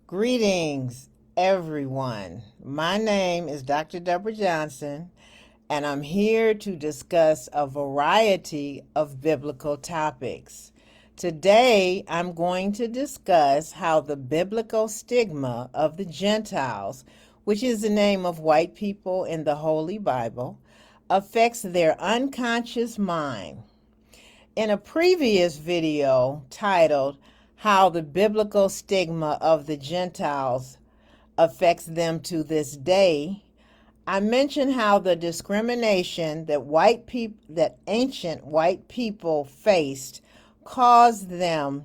Greetings, everyone. My name is Dr. Deborah Johnson, and I'm here to discuss a variety of biblical topics. Today, I'm going to discuss how the biblical stigma of the Gentiles, which is the name of white people in the Holy Bible, affects their unconscious mind. In a previous video titled, How the Biblical Stigma of the Gentiles Affects Them to This Day, I mentioned how the discrimination that ancient white people faced caused them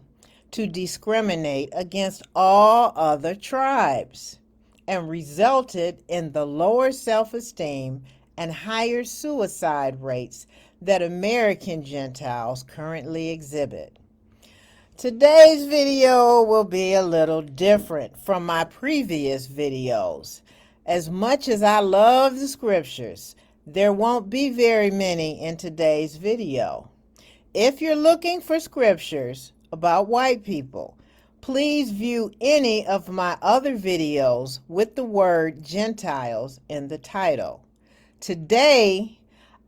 to discriminate against all other tribes and resulted in the lower self-esteem and higher suicide rates that American Gentiles currently exhibit. Today's video will be a little different from my previous videos. As much as I love the scriptures, there won't be very many in today's video. If you're looking for scriptures about white people, please view any of my other videos with the word Gentiles in the title. Today,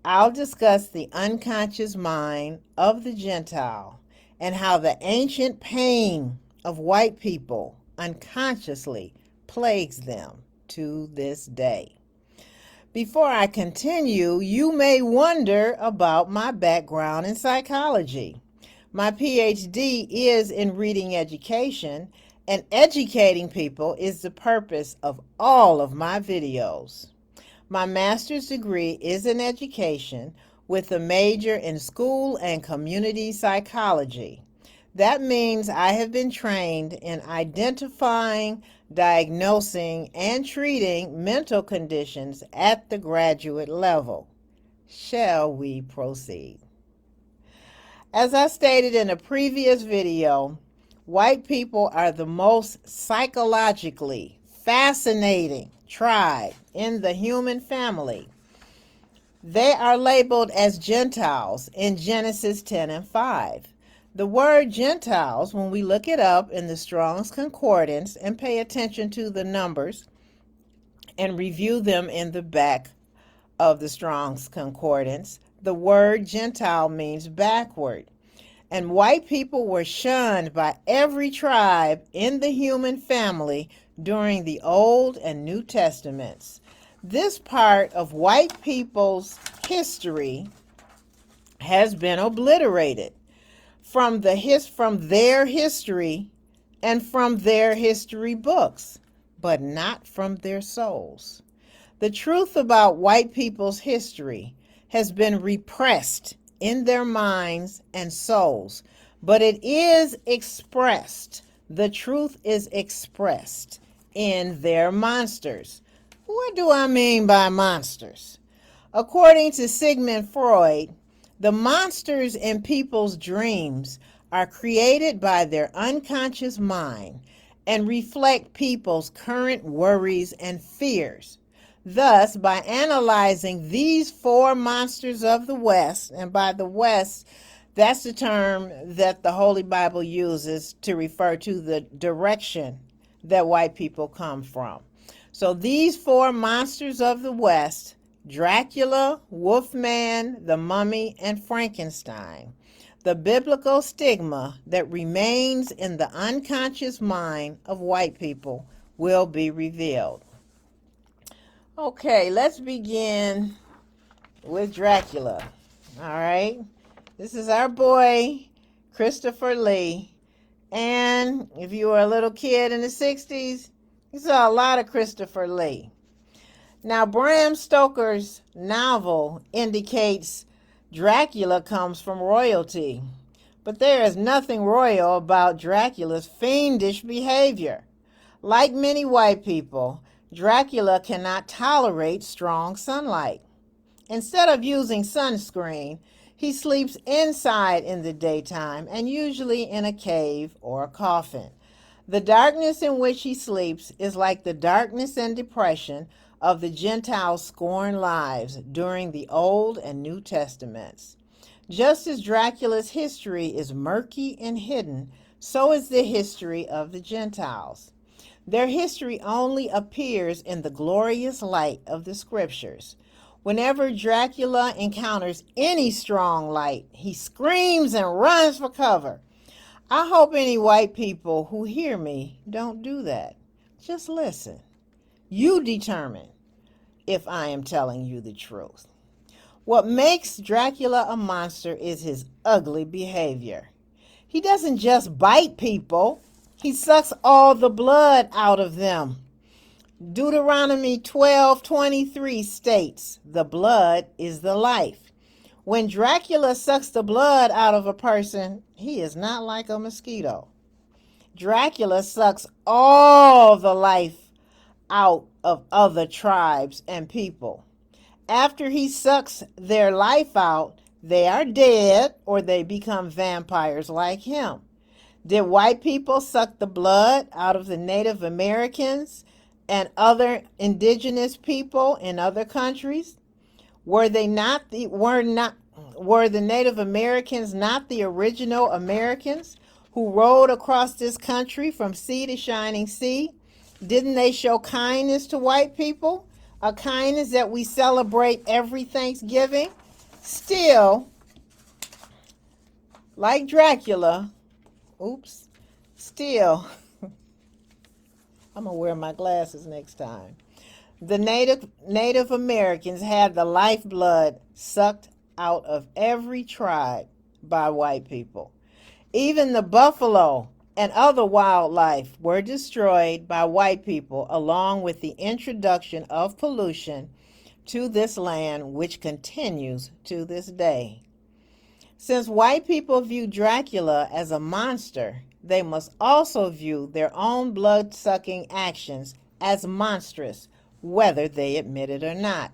I'll discuss the unconscious mind of the Gentile and how the ancient pain of white people unconsciously plagues them to this day. Before I continue, you may wonder about my background in psychology. My PhD is in reading education, and educating people is the purpose of all of my videos. My master's degree is in education with a major in school and community psychology. That means I have been trained in identifying, diagnosing, and treating mental conditions at the graduate level. Shall we proceed? As I stated in a previous video, white people are the most psychologically fascinating tribe in the human family. They are labeled as Gentiles in Genesis 10 and 5. The word Gentiles, when we look it up in the Strong's Concordance and pay attention to the numbers and review them in the back of the Strong's Concordance, the word Gentile means backward. And white people were shunned by every tribe in the human family during the Old and New Testaments. This part of white people's history has been obliterated from their history and from their history books, but not from their souls. The truth about white people's history has been repressed in their minds and souls, but it is expressed. The truth is expressed in their monsters. What do I mean by monsters? According to Sigmund Freud, the monsters in people's dreams are created by their unconscious mind and reflect people's current worries and fears. Thus, by analyzing these four monsters of the West, and by the West, that's the term that the Holy Bible uses to refer to the direction that white people come from. So these four monsters of the West, Dracula, Wolfman, the Mummy, and Frankenstein, the biblical stigma that remains in the unconscious mind of white people will be revealed. Okay, let's begin with Dracula. All right, this is our boy, Christopher Lee. And if you were a little kid in the 60s, you saw a lot of Christopher Lee. Now, Bram Stoker's novel indicates Dracula comes from royalty, but there is nothing royal about Dracula's fiendish behavior. Like many white people, Dracula cannot tolerate strong sunlight. Instead of using sunscreen, he sleeps inside in the daytime and usually in a cave or a coffin. The darkness in which he sleeps is like the darkness and depression of the Gentiles' scorned lives during the Old and New Testaments. Just as Dracula's history is murky and hidden, so is the history of the Gentiles. Their history only appears in the glorious light of the scriptures. Whenever Dracula encounters any strong light, he screams and runs for cover. I hope any white people who hear me don't do that. Just listen. You determine if I am telling you the truth. What makes Dracula a monster is his ugly behavior. He doesn't just bite people, he sucks all the blood out of them. Deuteronomy 12:23 states, "The blood is the life." When Dracula sucks the blood out of a person, he is not like a mosquito. Dracula sucks all the life out of other tribes and people. After he sucks their life out, they are dead or they become vampires like him. Did white people suck the blood out of the Native Americans and other indigenous people in other countries? Were the Native Americans not the original Americans who rode across this country from sea to shining sea? Didn't they show kindness to white people? A kindness that we celebrate every Thanksgiving? Still, like Dracula, still, I'm going to wear my glasses next time. The Native Americans had the lifeblood sucked out of every tribe by white people. Even the buffalo and other wildlife were destroyed by white people, along with the introduction of pollution to this land, which continues to this day. Since white people view Dracula as a monster, they must also view their own blood-sucking actions as monstrous, whether they admit it or not.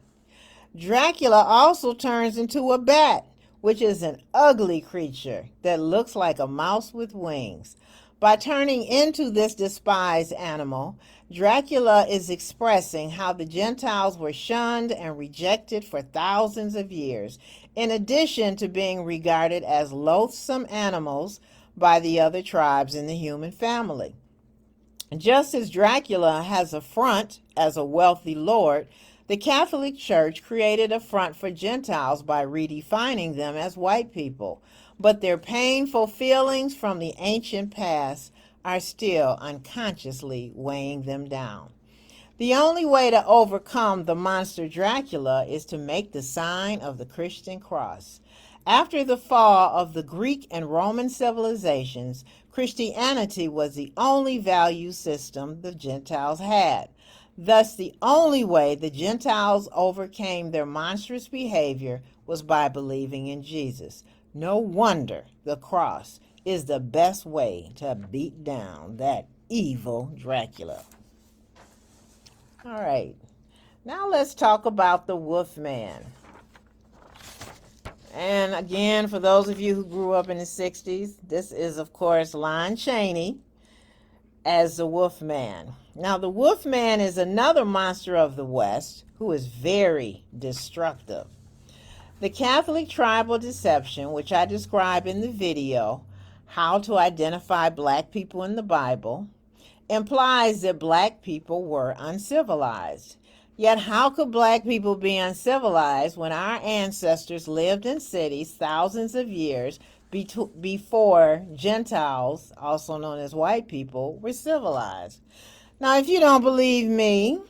Dracula also turns into a bat, which is an ugly creature that looks like a mouse with wings. By turning into this despised animal, Dracula is expressing how the Gentiles were shunned and rejected for thousands of years, in addition to being regarded as loathsome animals by the other tribes in the human family. Just as Dracula has a front as a wealthy lord, the Catholic Church created a front for Gentiles by redefining them as white people, but their painful feelings from the ancient past are still unconsciously weighing them down. The only way to overcome the monster Dracula is to make the sign of the Christian cross. After the fall of the Greek and Roman civilizations, Christianity was the only value system the Gentiles had. Thus, the only way the Gentiles overcame their monstrous behavior was by believing in Jesus. No wonder the cross is the best way to beat down that evil Dracula. All right, now let's talk about the Wolfman. And again, for those of you who grew up in the 60s, this is, of course, Lon Chaney as the Wolfman. Now, the Wolfman is another monster of the West who is very destructive. The Catholic tribal deception, which I describe in the video, How to Identify Black People in the Bible, implies that black people were uncivilized. Yet how could black people be uncivilized when our ancestors lived in cities thousands of years before Gentiles, also known as white people, were civilized? Now, if you don't believe me,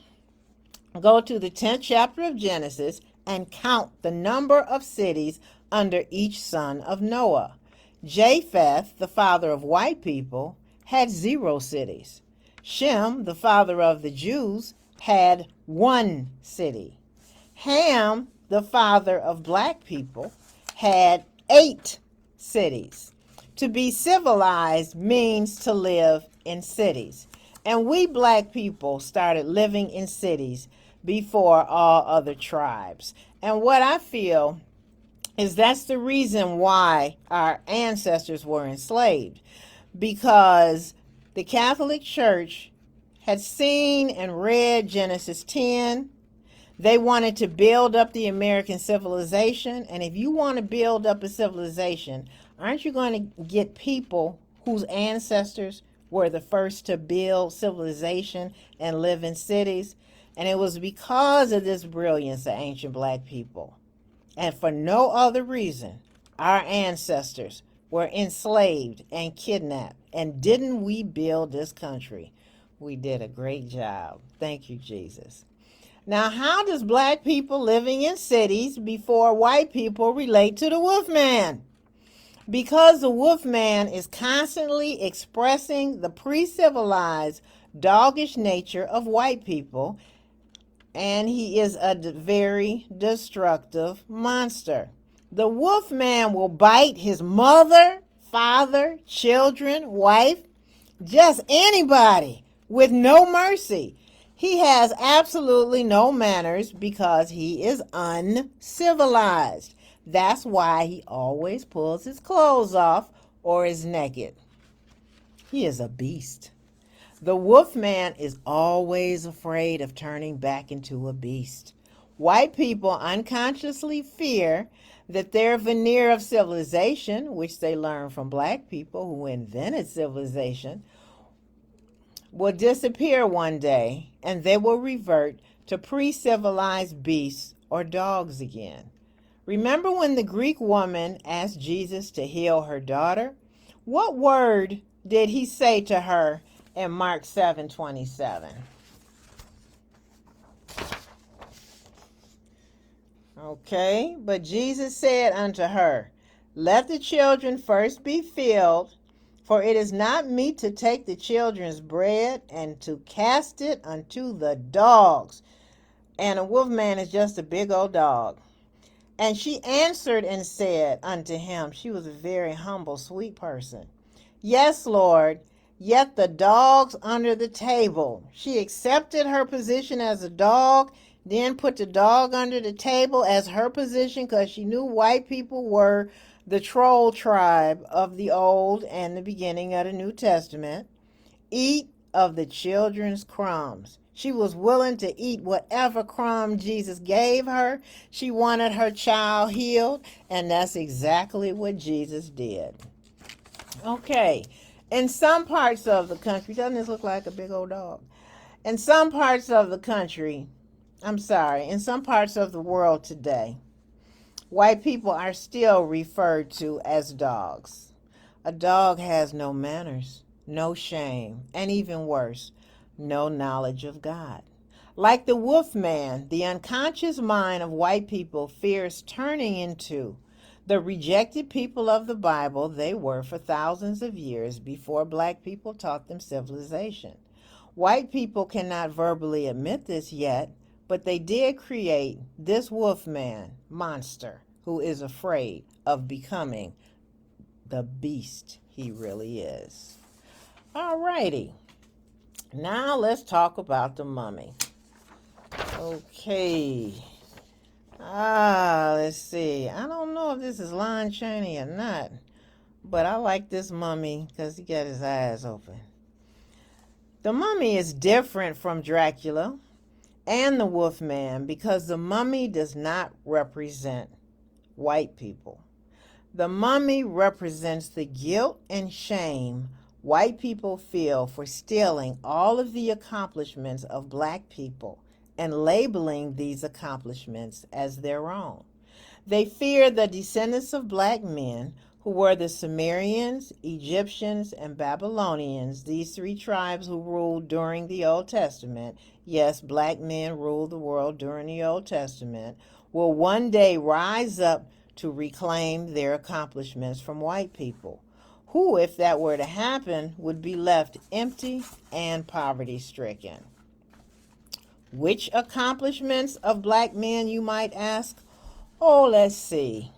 go to the 10th chapter of Genesis and count the number of cities under each son of Noah. Japheth, the father of white people, had 0 cities. Shem, the father of the Jews, had 1 city. Ham, the father of black people, had 8 cities. To be civilized means to live in cities. And we black people started living in cities before all other tribes. And what I feel is that's the reason why our ancestors were enslaved, because the Catholic Church had seen and read Genesis 10. They wanted to build up the American civilization. And if you want to build up a civilization, aren't you going to get people whose ancestors were the first to build civilization and live in cities. And it was because of this brilliance of ancient black people, and for no other reason, our ancestors were enslaved and kidnapped. And didn't we build this country? We did a great job. Thank you, Jesus. Now, how does black people living in cities before white people relate to the Wolfman? Because the Wolfman is constantly expressing the pre-civilized, doggish nature of white people, and he is a very destructive monster. The Wolfman will bite his mother, father, children, wife, just anybody, with no mercy. He has absolutely no manners because he is uncivilized. That's why he always pulls his clothes off or is naked. He is a beast. The Wolfman is always afraid of turning back into a beast. White people unconsciously fear that their veneer of civilization, which they learned from black people who invented civilization, will disappear one day, and they will revert to pre-civilized beasts or dogs again. Remember when the Greek woman asked Jesus to heal her daughter? What word did he say to her in Mark 7:27? Okay, but Jesus said unto her, let the children first be filled, for it is not meet to take the children's bread and to cast it unto the dogs. And a wolfman is just a big old dog. And she answered and said unto him, she was a very humble, sweet person, yes, Lord, yet the dogs under the table. She accepted her position as a dog, then put the dog under the table as her position because she knew white people were the troll tribe of the Old and the beginning of the New Testament. Eat of the children's crumbs. She was willing to eat whatever crumb Jesus gave her. She wanted her child healed, and that's exactly what Jesus did. Okay, in some parts of the country, doesn't this look like a big old dog? In some parts of the country, in some parts of the world today, white people are still referred to as dogs. A dog has no manners, no shame, and even worse, no knowledge of God. Like the Wolfman, the unconscious mind of white people fears turning into the rejected people of the Bible they were for thousands of years before black people taught them civilization. White people cannot verbally admit this yet, but they did create this Wolfman monster who is afraid of becoming the beast he really is. All righty. Now let's talk about the mummy. Okay. Let's see. I don't know if this is Lon Chaney or not, but I like this mummy because he got his eyes open. The mummy is different from Dracula and the Wolfman because the mummy does not represent white people. The mummy represents the guilt and shame white people feel for stealing all of the accomplishments of black people and labeling these accomplishments as their own. They fear the descendants of black men who were the Sumerians, Egyptians, and Babylonians, these three tribes who ruled during the Old Testament. Yes, black men ruled the world during the Old Testament, will one day rise up to reclaim their accomplishments from white people, who, if that were to happen, would be left empty and poverty-stricken. Which accomplishments of black men, you might ask? Oh, let's see.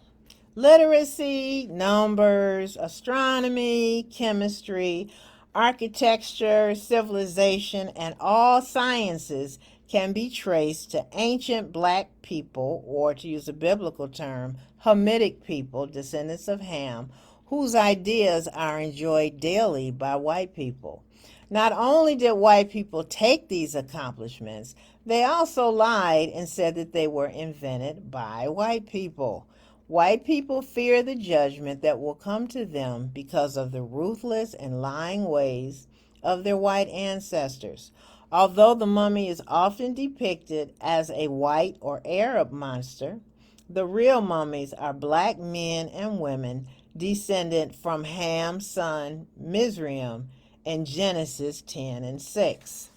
Literacy, numbers, astronomy, chemistry, architecture, civilization, and all sciences can be traced to ancient black people, or to use a biblical term, Hamitic people, descendants of Ham, whose ideas are enjoyed daily by white people. Not only did white people take these accomplishments, they also lied and said that they were invented by white people. White people fear the judgment that will come to them because of the ruthless and lying ways of their white ancestors. Although the mummy is often depicted as a white or Arab monster, the real mummies are black men and women descended from Ham's son Mizraim in Genesis 10 and 6.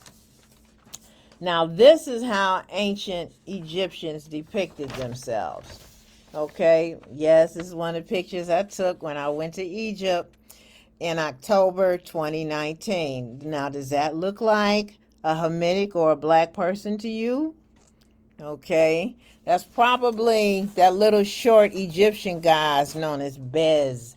Now, this is how ancient Egyptians depicted themselves. Okay, yes, this is one of the pictures I took when I went to Egypt in October 2019. Now, does that look like a Hamitic or a black person to you? Okay, that's probably that little short Egyptian guy known as Bez,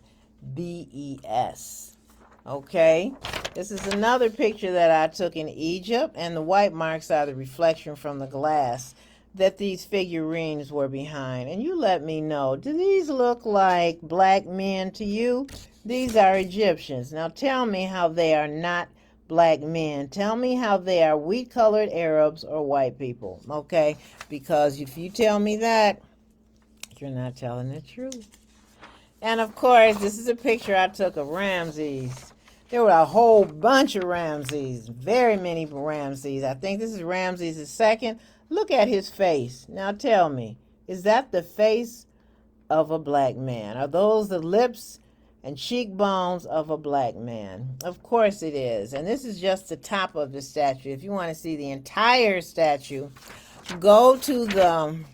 B-E-S. Okay, this is another picture that I took in Egypt, and the white marks are the reflection from the glass that these figurines were behind. And you let me know, do these look like black men to you? These are Egyptians. Now tell me how they are not black men. Tell me how they are wheat-colored Arabs or white people, okay? Because if you tell me that, you're not telling the truth. And of course, this is a picture I took of Ramses. There were a whole bunch of Ramses, very many Ramses. I think this is Ramses II. Look at his face. Now tell me, is that the face of a black man? Are those the lips and cheekbones of a black man? Of course it is. And this is just the top of the statue. If you want to see the entire statue, go to the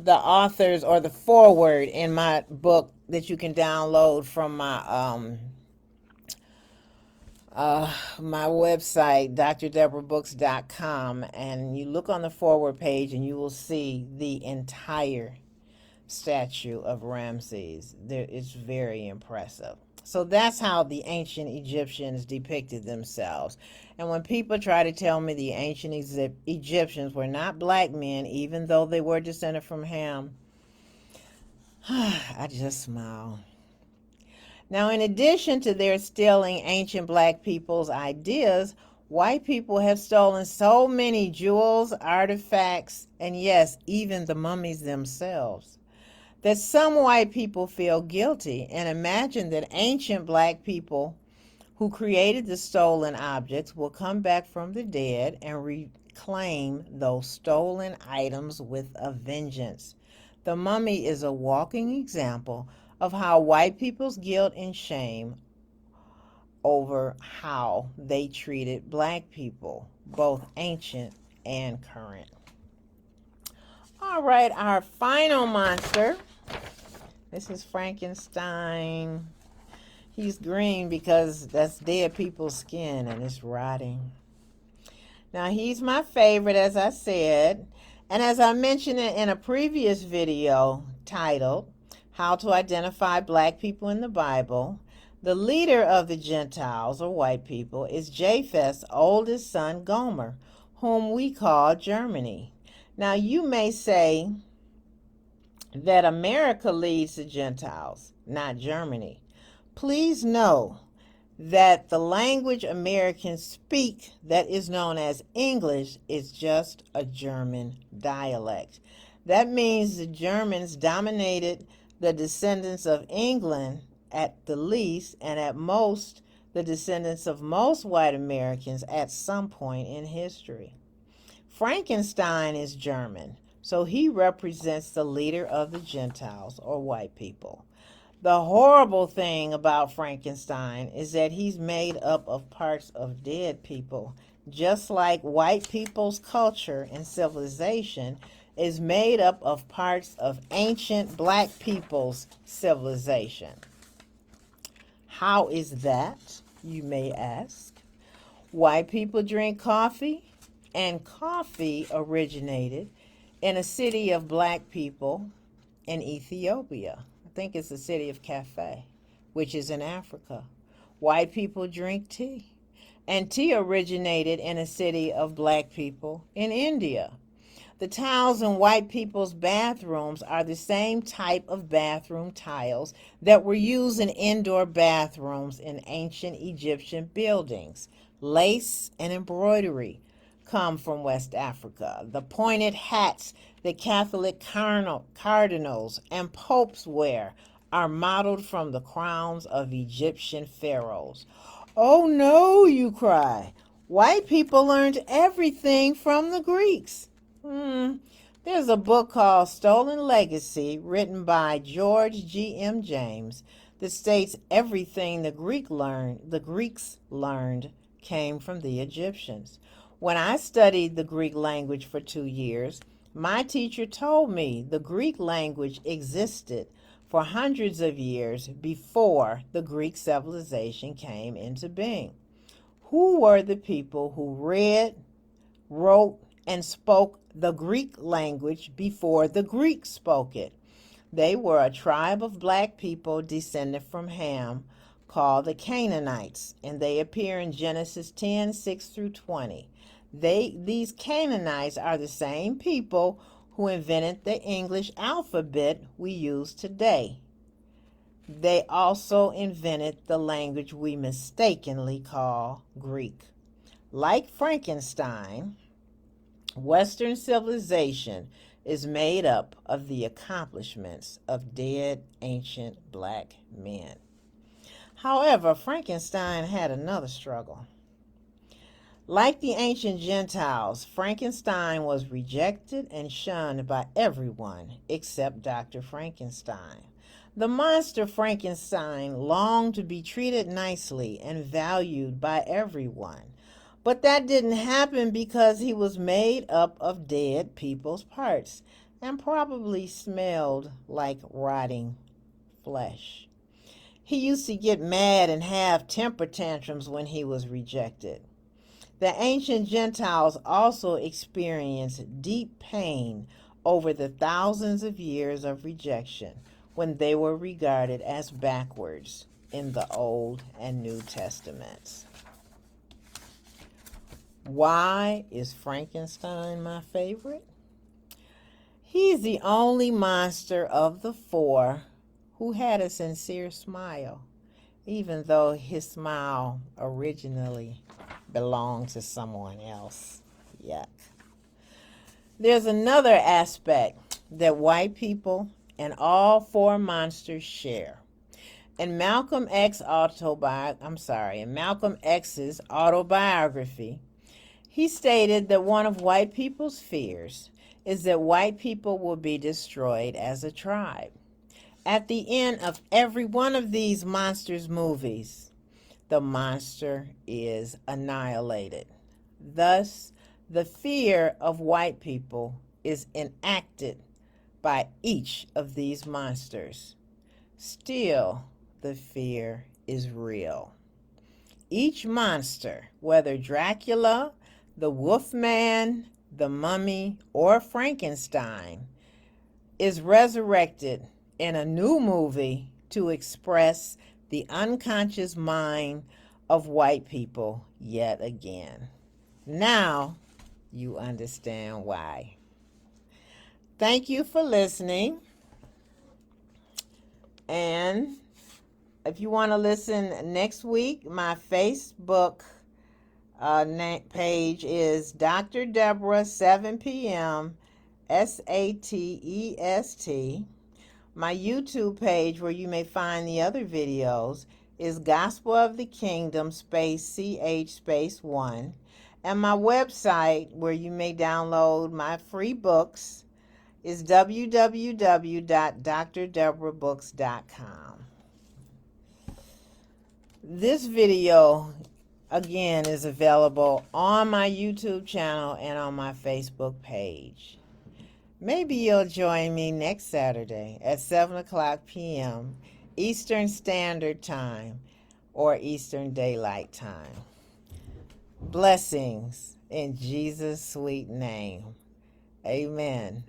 authors or the foreword in my book that you can download from my my website, drdeborahbooks.com, and you look on the forward page and you will see the entire statue of Ramses. It's very impressive. So that's how the ancient Egyptians depicted themselves. And when people try to tell me the ancient Egyptians were not black men, even though they were descended from Ham, I just smile. Now, in addition to their stealing ancient black people's ideas, white people have stolen so many jewels, artifacts, and yes, even the mummies themselves, that some white people feel guilty and imagine that ancient black people who created the stolen objects will come back from the dead and reclaim those stolen items with a vengeance. The mummy is a walking example of how white people's guilt and shame over how they treated black people, both ancient and current. All right, our final monster. This is Frankenstein. He's green because that's dead people's skin and it's rotting. Now, he's my favorite, as I said. And as I mentioned in a previous video titled, How to Identify Black People in the Bible, the leader of the Gentiles, or white people, is Japheth's oldest son, Gomer, whom we call Germany. Now, you may say that America leads the Gentiles, not Germany. Please know that the language Americans speak that is known as English is just a German dialect. That means the Germans dominated the descendants of England at the least, and at most, the descendants of most white Americans at some point in history. Frankenstein is German, so he represents the leader of the Gentiles, or white people. The horrible thing about Frankenstein is that he's made up of parts of dead people, just like white people's culture and civilization is made up of parts of ancient black people's civilization. How is that, you may ask? White people drink coffee, and coffee originated in a city of black people in Ethiopia. I think it's the city of Cafe, which is in Africa. White people drink tea, and tea originated in a city of black people in India. The tiles in white people's bathrooms are the same type of bathroom tiles that were used in indoor bathrooms in ancient Egyptian buildings. Lace and embroidery come from West Africa. The pointed hats that Catholic cardinals and popes wear are modeled from the crowns of Egyptian pharaohs. Oh no, you cry. White people learned everything from the Greeks. There's a book called Stolen Legacy written by George G.M. James that states everything the Greeks learned came from the Egyptians. When I studied the Greek language for 2 years, my teacher told me the Greek language existed for hundreds of years before the Greek civilization came into being. Who were the people who read, wrote, and spoke the Greek language before the Greeks spoke it? They were a tribe of black people descended from Ham called the Canaanites, and they appear in Genesis 10:6-20. These Canaanites are the same people who invented the English alphabet we use today. They also invented the language we mistakenly call Greek. Like Frankenstein, Western civilization is made up of the accomplishments of dead ancient black men. However, Frankenstein had another struggle. Like the ancient Gentiles, Frankenstein was rejected and shunned by everyone except Dr. Frankenstein. The monster Frankenstein longed to be treated nicely and valued by everyone. But that didn't happen because he was made up of dead people's parts and probably smelled like rotting flesh. He used to get mad and have temper tantrums when he was rejected. The ancient Gentiles also experienced deep pain over the thousands of years of rejection when they were regarded as backwards in the Old and New Testaments. Why is Frankenstein my favorite? He's the only monster of the four who had a sincere smile, even though his smile originally belonged to someone else. Yuck. There's another aspect that white people and all four monsters share. In Malcolm X's autobiography, he stated that one of white people's fears is that white people will be destroyed as a tribe. At the end of every one of these monsters' movies, the monster is annihilated. Thus, the fear of white people is enacted by each of these monsters. Still, the fear is real. Each monster, whether Dracula, the Wolfman, the Mummy, or Frankenstein, is resurrected in a new movie to express the unconscious mind of white people yet again. Now you understand why. Thank you for listening. And if you want to listen next week, my Facebook page is Dr. Deborah 7 p.m. SATEST. My YouTube page, where you may find the other videos, is Gospel of the Kingdom CH 1. And my website, where you may download my free books, is www.drdeborahbooks.com. This video, again, is available on my YouTube channel and on my Facebook page. Maybe you'll join me next Saturday at 7 o'clock p.m. Eastern Standard Time or Eastern Daylight Time. Blessings in Jesus' sweet name. Amen.